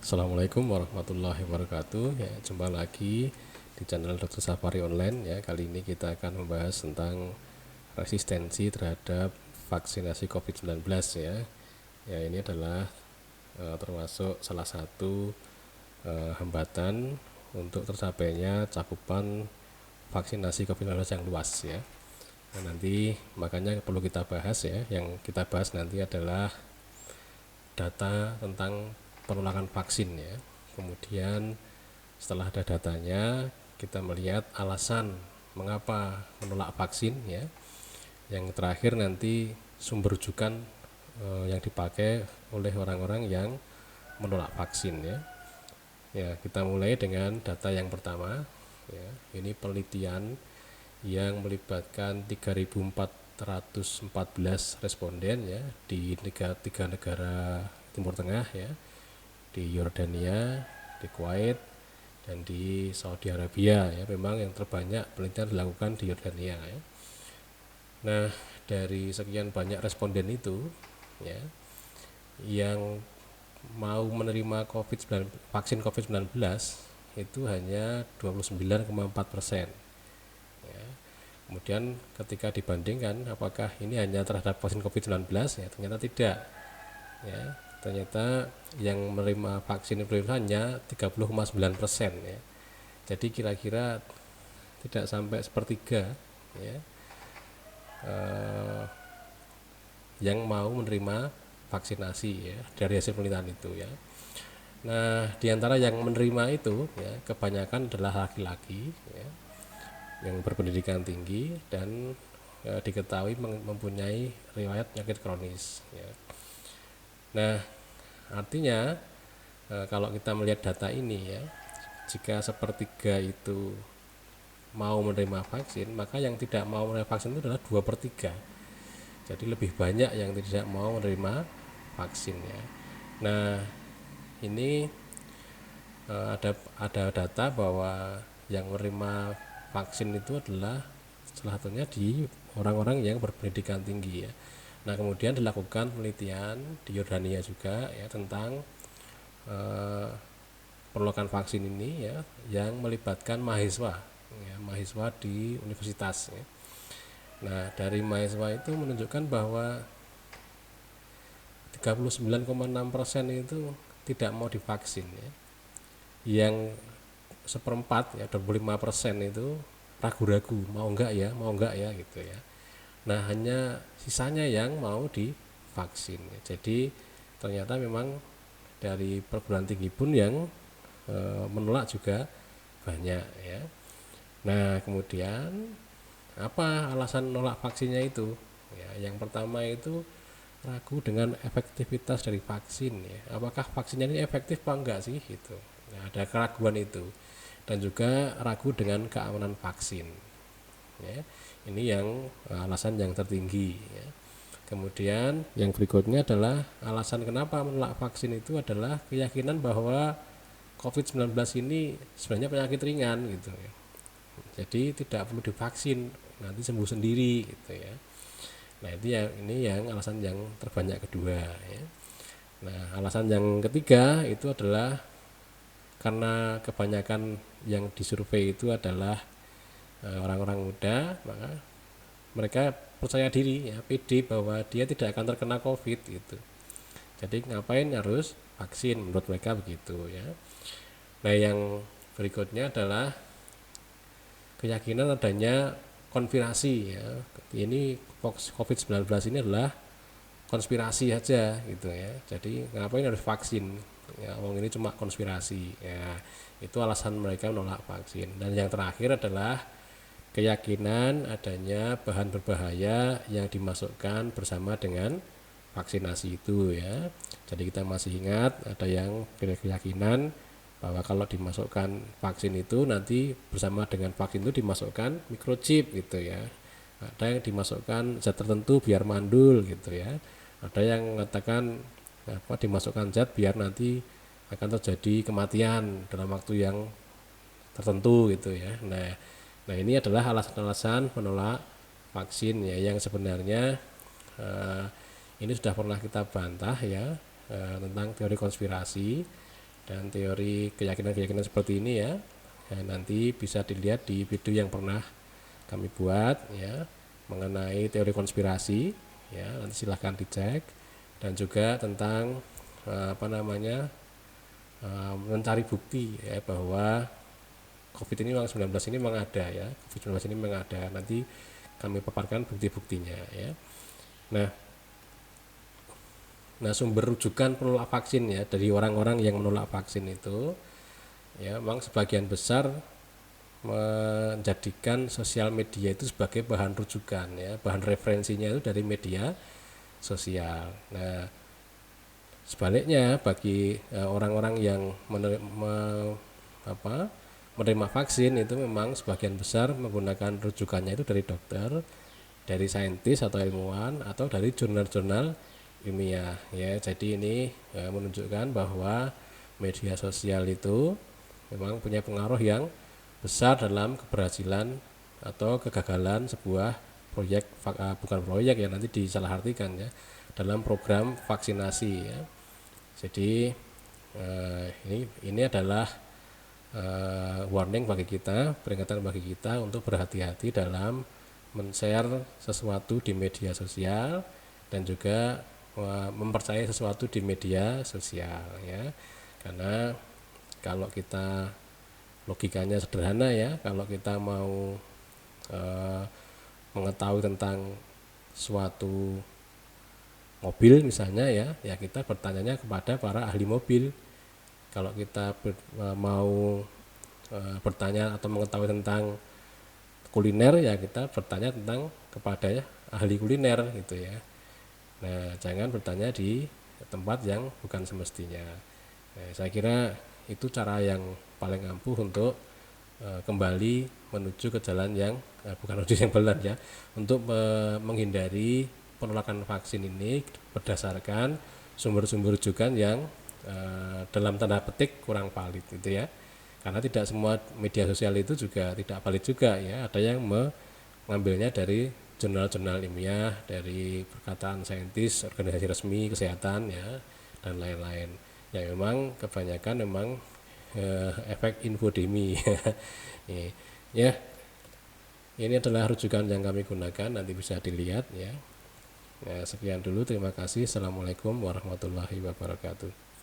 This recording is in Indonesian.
Assalamualaikum warahmatullahi wabarakatuh. Ya, jumpa lagi di channel Dr. Safari Online ya. Kali ini kita akan membahas tentang resistensi terhadap vaksinasi COVID-19 ya. Ya, ini adalah termasuk salah satu hambatan untuk tercapainya cakupan vaksinasi COVID-19 yang luas ya. Nah, nanti makanya perlu kita bahas ya. Yang kita bahas nanti adalah data tentang penolakan vaksin ya. Kemudian setelah ada datanya, kita melihat alasan mengapa menolak vaksin ya. Yang terakhir nanti sumber rujukan yang dipakai oleh orang-orang yang menolak vaksin ya. Ya, kita mulai dengan data yang pertama ya. Ini penelitian yang melibatkan 3.414 responden ya di tiga negara Timur Tengah ya, di Yordania, di Kuwait, dan di Saudi Arabia ya. Memang yang terbanyak penelitian dilakukan di Yordania ya. Nah, dari sekian banyak responden itu ya, yang mau menerima vaksin COVID-19 itu hanya 29,4%. Ya. Kemudian ketika dibandingkan apakah ini hanya terhadap vaksin COVID-19 ya, ternyata tidak. Ya, ternyata yang menerima vaksin influenza hanya 30,9% ya. Jadi kira-kira tidak sampai sepertiga ya, yang mau menerima vaksinasi ya dari hasil penelitian itu ya. Nah, diantara yang menerima itu ya kebanyakan adalah laki-laki ya, yang berpendidikan tinggi dan diketahui mempunyai riwayat penyakit kronis ya. Nah, artinya kalau kita melihat data ini ya, jika sepertiga itu mau menerima vaksin, maka yang tidak mau menerima vaksin itu adalah 2/3. Jadi lebih banyak yang tidak mau menerima vaksin ya. Nah, ini ada data bahwa yang menerima vaksin itu adalah salah satunya di orang-orang yang berpendidikan tinggi ya. Nah, kemudian dilakukan penelitian di Yordania juga ya tentang penolakan vaksin ini ya, yang melibatkan mahasiswa ya, mahasiswa di universitas ya. Nah, dari mahasiswa itu menunjukkan bahwa 39,6% itu tidak mau divaksin ya. Yang seperempat ya 25% itu ragu-ragu mau enggak ya gitu ya. Nah, hanya sisanya yang mau divaksin ya. Jadi ternyata memang dari perguruan tinggi pun yang menolak juga banyak ya. Nah, kemudian apa alasan menolak vaksinnya itu ya? Yang pertama itu ragu dengan efektivitas dari vaksin ya. Apakah vaksinnya ini efektif apa enggak sih gitu. Nah, ada keraguan itu. Dan juga ragu dengan keamanan vaksin ya. Ini yang alasan yang tertinggi ya. Kemudian yang berikutnya adalah alasan kenapa menolak vaksin itu adalah keyakinan bahwa COVID-19 ini sebenarnya penyakit ringan gitu ya. Jadi tidak perlu divaksin, nanti sembuh sendiri gitu ya. Nah, ini yang alasan yang terbanyak kedua ya. Nah, alasan yang ketiga itu adalah karena kebanyakan yang disurvei itu adalah orang-orang muda, maka mereka percaya diri ya, pede bahwa dia tidak akan terkena COVID gitu. Jadi ngapain harus vaksin, menurut mereka begitu ya. Nah, yang berikutnya adalah keyakinan adanya konspirasi ya. Ini COVID-19 ini adalah konspirasi aja gitu ya. Jadi ngapain harus vaksin? Ya, wong ini cuma konspirasi. Ya, itu alasan mereka menolak vaksin. Dan yang terakhir adalah keyakinan adanya bahan berbahaya yang dimasukkan bersama dengan vaksinasi itu ya. Jadi kita masih ingat ada yang keyakinan bahwa kalau dimasukkan vaksin itu nanti bersama dengan vaksin itu dimasukkan microchip gitu ya. Ada yang dimasukkan zat tertentu biar mandul gitu ya. Ada yang mengatakan dimasukkan zat biar nanti akan terjadi kematian dalam waktu yang tertentu gitu ya. Nah, ini adalah alasan-alasan menolak vaksin ya, yang sebenarnya ini sudah pernah kita bantah ya, tentang teori konspirasi. Dan teori keyakinan-keyakinan seperti ini ya, nanti bisa dilihat di video yang pernah kami buat ya mengenai teori konspirasi ya, nanti silahkan dicek, dan juga tentang mencari bukti ya bahwa COVID ini memang 19 ini memang ada ya, COVID-19 ini memang ada. Nanti kami paparkan bukti-buktinya ya. Nah, sumber rujukan penolak vaksin ya dari orang-orang yang menolak vaksin itu ya memang sebagian besar menjadikan sosial media itu sebagai bahan rujukan ya, bahan referensinya itu dari media sosial. Nah, sebaliknya bagi orang-orang yang menerima vaksin itu memang sebagian besar menggunakan rujukannya itu dari dokter, dari saintis atau ilmuwan, atau dari jurnal-jurnal ilmiah ya. Jadi ini menunjukkan bahwa media sosial itu memang punya pengaruh yang besar dalam keberhasilan atau kegagalan sebuah proyek, bukan proyek ya, nanti disalahartikan ya, dalam program vaksinasi ya. Jadi ini adalah warning bagi kita, peringatan bagi kita untuk berhati-hati dalam men-share sesuatu di media sosial dan juga mempercayai sesuatu di media sosial ya. Karena kalau kita logikanya sederhana ya, kalau kita mau mengetahui tentang suatu mobil misalnya ya kita bertanyanya kepada para ahli mobil. Kalau kita mau bertanya atau mengetahui tentang kuliner ya kita bertanya tentang kepada ahli kuliner gitu ya. Nah, jangan bertanya di tempat yang bukan semestinya. Nah, saya kira itu cara yang paling ampuh untuk kembali menuju ke jalan yang bukan menuju yang benar ya, untuk menghindari penolakan vaksin ini berdasarkan sumber-sumber rujukan yang dalam tanda petik kurang valid gitu ya. Karena tidak semua media sosial itu juga tidak valid juga ya, ada yang mengambilnya dari jurnal-jurnal ilmiah, dari perkataan saintis, organisasi resmi kesehatan ya, dan lain-lain. Ya memang kebanyakan memang efek infodemi ya. Ini adalah rujukan yang kami gunakan, nanti bisa dilihat ya. Sekian dulu, terima kasih. Assalamualaikum warahmatullahi wabarakatuh.